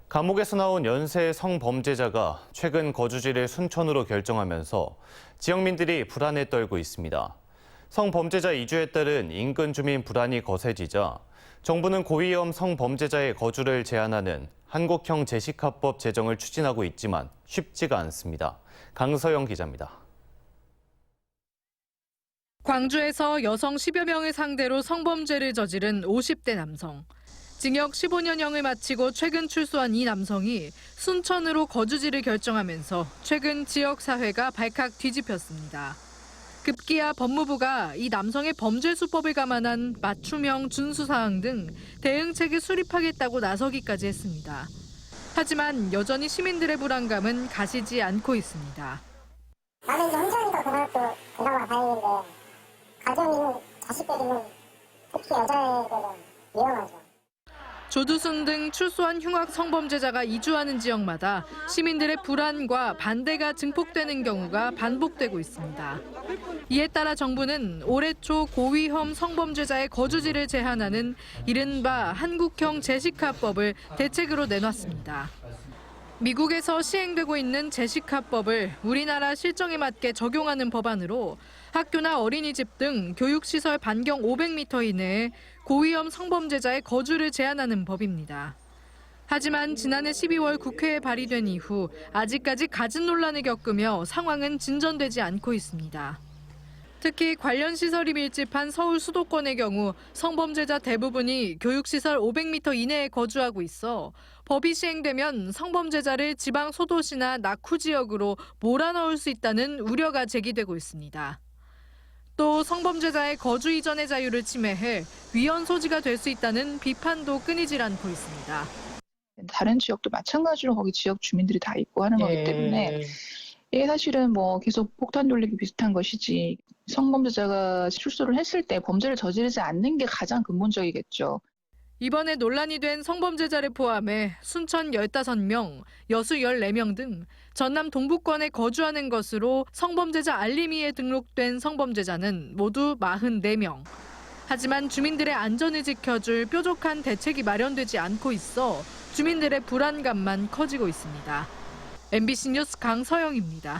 감옥에서 나온 연쇄 성범죄자가 최근 거주지를 순천으로 결정하면서 지역민들이 불안에 떨고 있습니다. 성범죄자 이주에 따른 인근 주민 불안이 거세지자 정부는 고위험 성범죄자의 거주를 제한하는 한국형 재식합법 제정을 추진하고 있지만 쉽지가 않습니다. 강서영 기자입니다. 광주에서 여성 10여 명을 상대로 성범죄를 저지른 50대 남성. 징역 15년형을 마치고 최근 출소한 이 남성이 순천으로 거주지를 결정하면서 최근 지역사회가 발칵 뒤집혔습니다. 급기야 법무부가 이 남성의 범죄 수법을 감안한 맞춤형 준수사항 등 대응책을 수립하겠다고 나서기까지 했습니다. 하지만 여전히 시민들의 불안감은 가시지 않고 있습니다. 나는 이제 혼자니까 그나마 다행인데 가정 있는 자식들이면 특히 여자애들은 위험하죠. 조두순 등 출소한 흉악 성범죄자가 이주하는 지역마다 시민들의 불안과 반대가 증폭되는 경우가 반복되고 있습니다. 이에 따라 정부는 올해 초 고위험 성범죄자의 거주지를 제한하는 이른바 한국형 재식합법을 대책으로 내놨습니다. 미국에서 시행되고 있는 재식합법을 우리나라 실정에 맞게 적용하는 법안으로 학교나 어린이집 등 교육시설 반경 500m 이내에 고위험 성범죄자의 거주를 제한하는 법입니다. 하지만 지난해 12월 국회에 발의된 이후 아직까지 갖은 논란을 겪으며 상황은 진전되지 않고 있습니다. 특히 관련 시설이 밀집한 서울 수도권의 경우 성범죄자 대부분이 교육시설 500m 이내에 거주하고 있어 법이 시행되면 성범죄자를 지방 소도시나 낙후 지역으로 몰아넣을 수 있다는 우려가 제기되고 있습니다. 또 성범죄자의 거주 이전의 자유를 침해해 위헌 소지가 될 수 있다는 비판도 끊이질 않고 있습니다. 다른 지역도 마찬가지로 거기 지역 주민들이 다 있고 하는 거기 때문에 이게 사실은 뭐 계속 폭탄 돌리기 비슷한 것이지 성범죄자가 출소를 했을 때 범죄를 저지르지 않는 게 가장 근본적이겠죠. 이번에 논란이 된 성범죄자를 포함해 순천 15명, 여수 14명 등 전남 동부권에 거주하는 것으로 성범죄자 알림이에 등록된 성범죄자는 모두 44명. 하지만 주민들의 안전을 지켜줄 뾰족한 대책이 마련되지 않고 있어 주민들의 불안감만 커지고 있습니다. MBC 뉴스 강서영입니다.